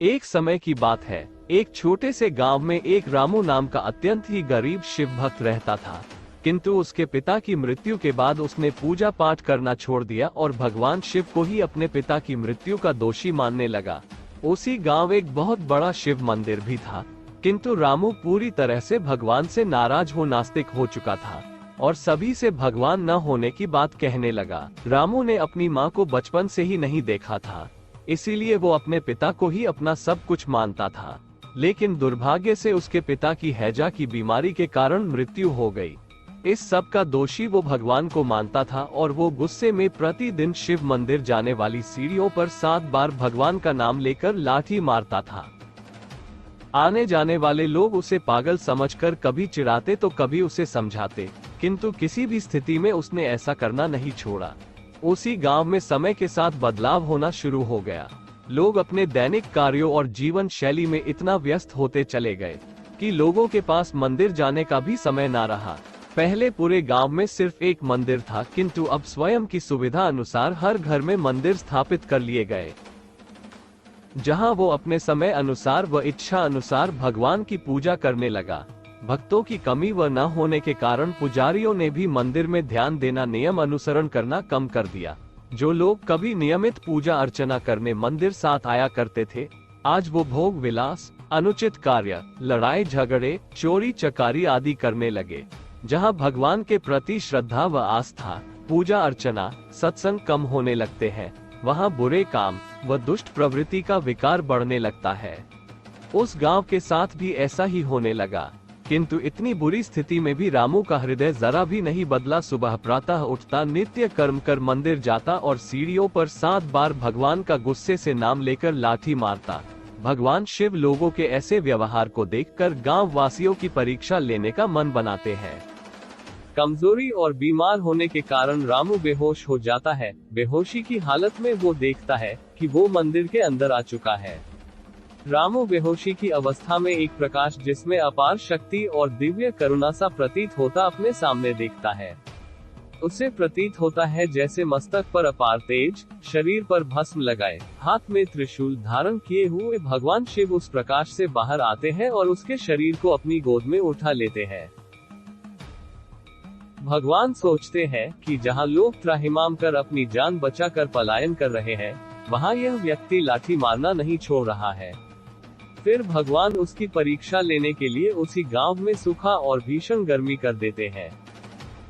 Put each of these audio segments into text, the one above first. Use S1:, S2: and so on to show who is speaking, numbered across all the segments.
S1: एक समय की बात है, एक छोटे से गांव में एक रामू नाम का अत्यंत ही गरीब शिव भक्त रहता था। किंतु उसके पिता की मृत्यु के बाद उसने पूजा पाठ करना छोड़ दिया और भगवान शिव को ही अपने पिता की मृत्यु का दोषी मानने लगा। उसी गांव एक बहुत बड़ा शिव मंदिर भी था, किंतु रामू पूरी तरह से भगवान से नाराज हो नास्तिक हो चुका था और सभी से भगवान न होने की बात कहने लगा। रामू ने अपनी माँ को बचपन से ही नहीं देखा था, इसीलिए वो अपने पिता को ही अपना सब कुछ मानता था। लेकिन दुर्भाग्य से उसके पिता की हैजा की बीमारी के कारण मृत्यु हो गई। इस सब का दोषी वो भगवान को मानता था और वो गुस्से में प्रतिदिन शिव मंदिर जाने वाली सीढ़ियों पर 7 बार भगवान का नाम लेकर लाठी मारता था। आने जाने वाले लोग उसे पागल समझकर कभी चिढ़ाते तो कभी उसे समझाते, किंतु किसी भी स्थिति में उसने ऐसा करना नहीं छोड़ा। उसी गांव में समय के साथ बदलाव होना शुरू हो गया। लोग अपने दैनिक कार्यों और जीवन शैली में इतना व्यस्त होते चले गए कि लोगों के पास मंदिर जाने का भी समय ना रहा। पहले पूरे गांव में सिर्फ एक मंदिर था, किंतु अब स्वयं की सुविधा अनुसार हर घर में मंदिर स्थापित कर लिए गए, जहां वो अपने समय अनुसार व इच्छा अनुसार भगवान की पूजा करने लगा। भक्तों की कमी व न होने के कारण पुजारियों ने भी मंदिर में ध्यान देना, नियम अनुसरण करना कम कर दिया। जो लोग कभी नियमित पूजा अर्चना करने मंदिर साथ आया करते थे, आज वो भोग विलास, अनुचित कार्य, लड़ाई झगड़े, चोरी चकारी आदि करने लगे। जहां भगवान के प्रति श्रद्धा व आस्था, पूजा अर्चना, सत्संग कम होने लगते हैं, वहां बुरे काम व दुष्ट प्रवृत्ति का विकार बढ़ने लगता है। उस गांव के साथ भी ऐसा ही होने लगा, किंतु इतनी बुरी स्थिति में भी रामू का हृदय जरा भी नहीं बदला। सुबह प्रातः उठता, नित्य कर्म कर मंदिर जाता और सीढ़ियों पर 7 बार भगवान का गुस्से से नाम लेकर लाठी मारता। भगवान शिव लोगों के ऐसे व्यवहार को देखकर गांव वासियों की परीक्षा लेने का मन बनाते हैं। कमजोरी और बीमार होने के कारण रामू बेहोश हो जाता है। बेहोशी की हालत में वो देखता है कि वो मंदिर के अंदर आ चुका है। रामू बेहोशी की अवस्था में एक प्रकाश जिसमें अपार शक्ति और दिव्य करुणा सा प्रतीत होता अपने सामने देखता है। उसे प्रतीत होता है जैसे मस्तक पर अपार तेज, शरीर पर भस्म लगाए, हाथ में त्रिशूल धारण किए हुए भगवान शिव उस प्रकाश से बाहर आते हैं और उसके शरीर को अपनी गोद में उठा लेते हैं। भगवान सोचते हैं कि जहां लोग त्राहिमाम कर अपनी जान बचाकर पलायन कर रहे हैं, वहां यह व्यक्ति लाठी मारना नहीं छोड़ रहा है। फिर भगवान उसकी परीक्षा लेने के लिए उसी गांव में सूखा और भीषण गर्मी कर देते हैं।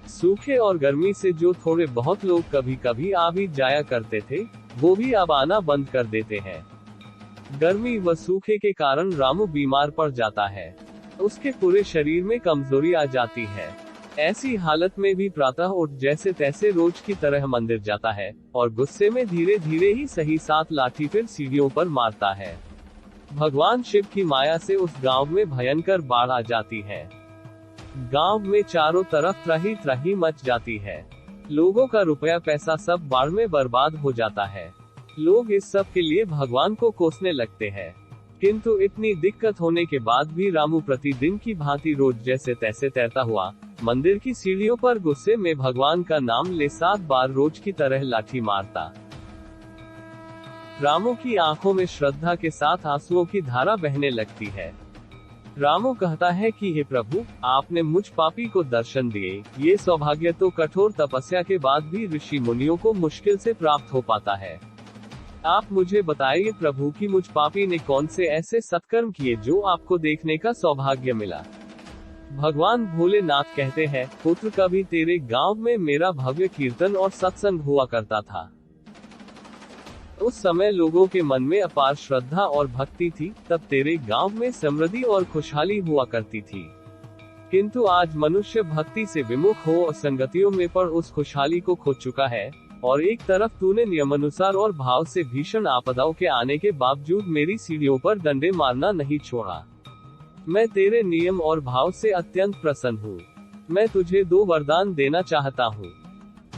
S1: सूखे और गर्मी से जो थोड़े बहुत लोग कभी कभी आ भी जाया करते थे, वो भी अब आना बंद कर देते हैं। गर्मी व सूखे के कारण रामू बीमार पड़ जाता है। उसके पूरे शरीर में कमजोरी आ जाती है। ऐसी हालत में भी प्रातः उठ जैसे तैसे रोज की तरह मंदिर जाता है और गुस्से में धीरे धीरे ही सही 7 लाठी फिर सीढ़ियों पर मारता है। भगवान शिव की माया से उस गांव में भयंकर बाढ़ आ जाती है। गांव में चारों तरफ त्राही त्राही मच जाती है। लोगों का रुपया पैसा सब बाढ़ में बर्बाद हो जाता है। लोग इस सब के लिए भगवान को कोसने लगते हैं, किंतु इतनी दिक्कत होने के बाद भी रामू प्रतिदिन की भांति रोज जैसे तैसे तैरता हुआ मंदिर की सीढ़ियों पर गुस्से में भगवान का नाम ले 7 बार रोज की तरह लाठी मारता। रामू की आंखों में श्रद्धा के साथ आंसुओं की धारा बहने लगती है। रामू कहता है कि हे प्रभु, आपने मुझ पापी को दर्शन दिए। ये सौभाग्य तो कठोर तपस्या के बाद भी ऋषि मुनियों को मुश्किल से प्राप्त हो पाता है। आप मुझे बताइए प्रभु कि मुझ पापी ने कौन से ऐसे सत्कर्म किए जो आपको देखने का सौभाग्य मिला। भगवान भोलेनाथ कहते हैं, पुत्र, कभी तेरे गांव में मेरा भव्य कीर्तन और सत्संग हुआ करता था। उस समय लोगों के मन में अपार श्रद्धा और भक्ति थी, तब तेरे गांव में समृद्धि और खुशहाली हुआ करती थी। किंतु आज मनुष्य भक्ति से विमुख हो और संगतियों में पड़ उस खुशहाली को खो चुका है, और एक तरफ तूने नियमानुसार और भाव से भीषण आपदाओं के आने के बावजूद मेरी सीढ़ियों पर डंडे मारना नहीं छोड़ा। मैं तेरे नियम और भाव से अत्यंत प्रसन्न हूँ। मैं तुझे 2 वरदान देना चाहता हूँ।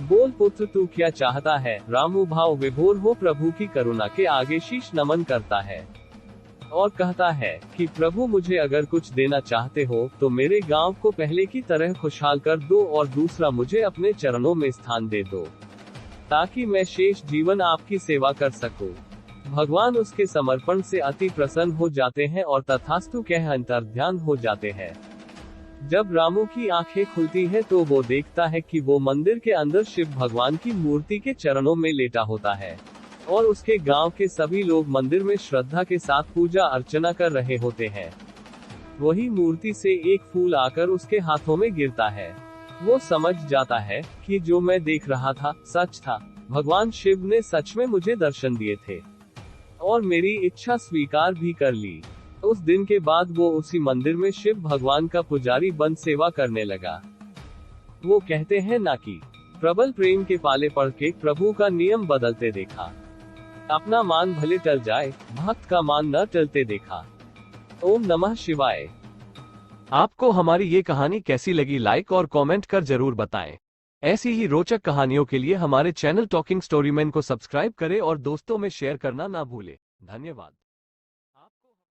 S1: बोल पुत्र, तू क्या चाहता है। रामू भाव विभोर हो प्रभु की करुणा के आगे शीश नमन करता है और कहता है कि प्रभु, मुझे अगर कुछ देना चाहते हो तो मेरे गांव को पहले की तरह खुशहाल कर दो, और दूसरा, मुझे अपने चरणों में स्थान दे दो ताकि मैं शेष जीवन आपकी सेवा कर सकूं। भगवान उसके समर्पण से अति प्रसन्न हो जाते हैं और तथास्तु कह अंतर्ध्यान हो जाते हैं। जब रामू की आंखें खुलती है तो वो देखता है कि वो मंदिर के अंदर शिव भगवान की मूर्ति के चरणों में लेटा होता है और उसके गांव के सभी लोग मंदिर में श्रद्धा के साथ पूजा अर्चना कर रहे होते हैं। वही मूर्ति से एक फूल आकर उसके हाथों में गिरता है। वो समझ जाता है कि जो मैं देख रहा था सच था। भगवान शिव ने सच में मुझे दर्शन दिए थे और मेरी इच्छा स्वीकार भी कर ली। उस दिन के बाद वो उसी मंदिर में शिव भगवान का पुजारी बन सेवा करने लगा। वो कहते हैं ना कि प्रबल प्रेम के पाले पड़ के प्रभु का नियम बदलते देखा। अपना मान भले टल जाए, भक्त का मान न टलते देखा। ओम नमः शिवाय। आपको हमारी ये कहानी कैसी लगी, लाइक और कमेंट कर जरूर बताएं। ऐसी ही रोचक कहानियों के लिए हमारे चैनल टॉकिंग स्टोरीमैन को सब्सक्राइब करें और दोस्तों में शेयर करना ना भूलें। धन्यवाद।